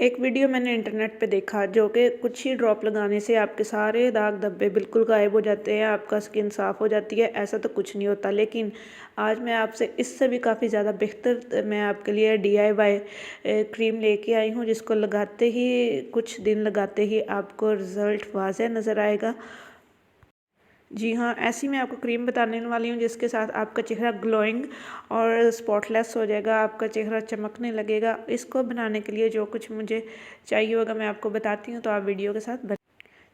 एक वीडियो मैंने इंटरनेट पे देखा जो कि कुछ ही ड्रॉप लगाने से आपके सारे दाग धब्बे बिल्कुल गायब हो जाते हैं, आपका स्किन साफ़ हो जाती है। ऐसा तो कुछ नहीं होता, लेकिन आज मैं आपसे इससे भी काफ़ी ज़्यादा बेहतर मैं आपके लिए DIY क्रीम लेके आई हूँ, जिसको लगाते ही कुछ दिन लगाते ही आपको रिज़ल्ट वाज़ेह नज़र आएगा। जी हाँ, ऐसी मैं आपको क्रीम बताने वाली हूँ जिसके साथ आपका चेहरा ग्लोइंग और स्पॉटलेस हो जाएगा, आपका चेहरा चमकने लगेगा। इसको बनाने के लिए जो कुछ मुझे चाहिए होगा मैं आपको बताती हूँ, तो आप वीडियो के साथ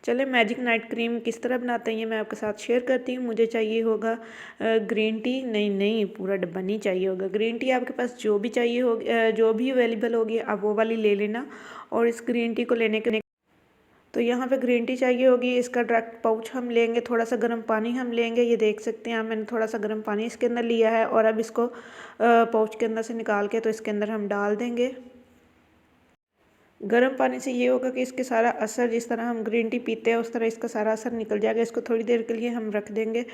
चले मैजिक नाइट क्रीम किस तरह बनाते हैं ये मैं आपके साथ शेयर करती हूँ। मुझे चाहिए होगा ग्रीन टी, नहीं पूरा डब्बा नहीं चाहिए होगा। ग्रीन टी आपके पास जो भी चाहिए होगी, जो भी अवेलेबल होगी आप वो वाली ले लेना। और इस ग्रीन टी को लेने के तो यहाँ पे ग्रीन टी चाहिए होगी। इसका डायरेक्ट पाउच हम लेंगे, थोड़ा सा गर्म पानी हम लेंगे। ये देख सकते हैं आप, मैंने थोड़ा सा गर्म पानी इसके अंदर लिया है और अब इसको पाउच के अंदर से निकाल के तो इसके अंदर हम डाल देंगे। गर्म पानी से ये होगा कि इसके सारा असर, जिस तरह हम ग्रीन टी पीते हैं उस तरह इसका सारा असर निकल जाएगा। इसको थोड़ी देर के लिए हम रख देंगे,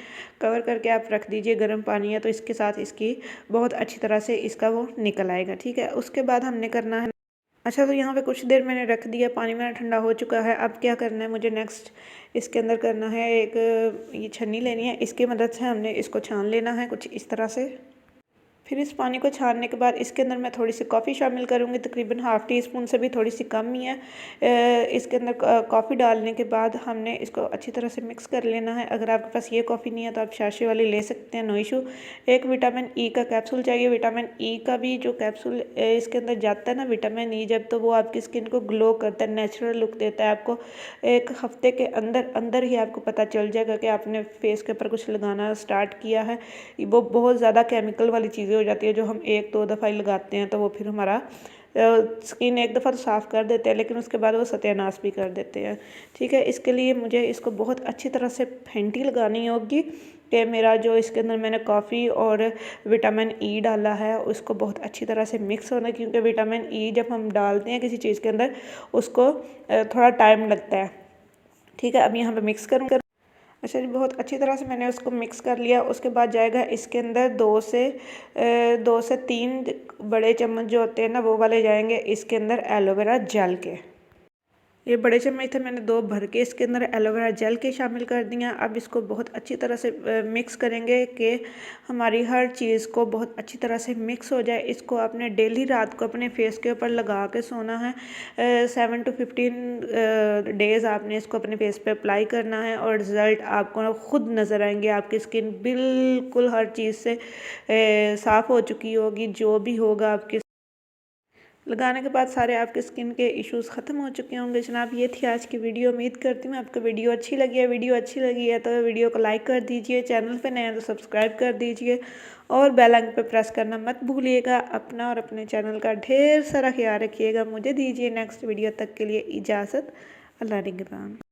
कवर करके आप रख दीजिए। गर्म पानी है तो इसके साथ इसकी बहुत अच्छी तरह से इसका वो निकल आएगा, ठीक है। उसके बाद हमने करना है, अच्छा तो यहाँ पे कुछ देर मैंने रख दिया, पानी मेरा ठंडा हो चुका है। अब क्या करना है मुझे नेक्स्ट, इसके अंदर करना है एक ये छन्नी लेनी है, इसकी मदद से हमने इसको छान लेना है कुछ इस तरह से। फिर इस पानी को छानने के बाद इसके अंदर मैं थोड़ी सी कॉफ़ी शामिल करूँगी, तकरीबन हाफ़ टी स्पून से भी थोड़ी सी कम ही है। इसके अंदर कॉफ़ी डालने के बाद हमने इसको अच्छी तरह से मिक्स कर लेना है। अगर आपके पास ये कॉफ़ी नहीं है तो आप शाशे वाली ले सकते हैं, नो इशू। एक विटामिन ई का कैप्सूल चाहिए। विटामिन ई का भी जो कैप्सूल इसके अंदर जाता है ना, विटामिन ई, जब तो वो आपकी स्किन को ग्लो करता है, नेचुरल लुक देता है आपको। एक हफ्ते के अंदर अंदर ही आपको पता चल जाएगा कि आपने फेस के ऊपर कुछ लगाना स्टार्ट किया है। वो बहुत ज़्यादा केमिकल वाली चीज़ें हो जाती है जो हम एक दो दफ़ा ही लगाते हैं तो वो फिर हमारा स्किन एक दफ़ा तो साफ़ कर देते हैं, लेकिन उसके बाद वो सत्यानाश भी कर देते हैं, ठीक है। इसके लिए मुझे इसको बहुत अच्छी तरह से फेंटी लगानी होगी कि मेरा जो इसके अंदर मैंने कॉफ़ी और विटामिन ई डाला है उसको बहुत अच्छी तरह से मिक्स होना, क्योंकि विटामिन ई जब हम डालते हैं किसी चीज़ के अंदर उसको थोड़ा टाइम लगता है, ठीक है। अब यहाँ पे मिक्स करूँगा। अच्छा जी, बहुत अच्छी तरह से मैंने उसको मिक्स कर लिया। उसके बाद जाएगा इसके अंदर 2 से 3 बड़े चम्मच जो होते हैं ना, वो वाले जाएंगे इसके अंदर एलोवेरा जेल के। ये बड़े चम्मच थे, मैंने 2 भर के इसके अंदर एलोवेरा जेल के शामिल कर दिया। अब इसको बहुत अच्छी तरह से मिक्स करेंगे कि हमारी हर चीज़ को बहुत अच्छी तरह से मिक्स हो जाए। इसको आपने डेली रात को अपने फेस के ऊपर लगा के सोना है। 7 to 15 डेज़ आपने इसको अपने फेस पे अप्लाई करना है और रिज़ल्ट आपको खुद नज़र आएंगे। आपकी स्किन बिल्कुल हर चीज़ से साफ़ हो चुकी होगी। जो भी होगा आपके लगाने के बाद सारे आपके स्किन के इश्यूज़ ख़त्म हो चुके होंगे। जनाब ये थी आज की वीडियो। उम्मीद करती हूँ आपको वीडियो अच्छी लगी है। वीडियो अच्छी लगी है तो वीडियो को लाइक कर दीजिए, चैनल पे नए हैं तो सब्सक्राइब कर दीजिए और बेल आइकन पे प्रेस करना मत भूलिएगा। अपना और अपने चैनल का ढेर सारा ख्याल रखिएगा। मुझे दीजिए नेक्स्ट वीडियो तक के लिए इजाज़त। अल्लाह निगहबान।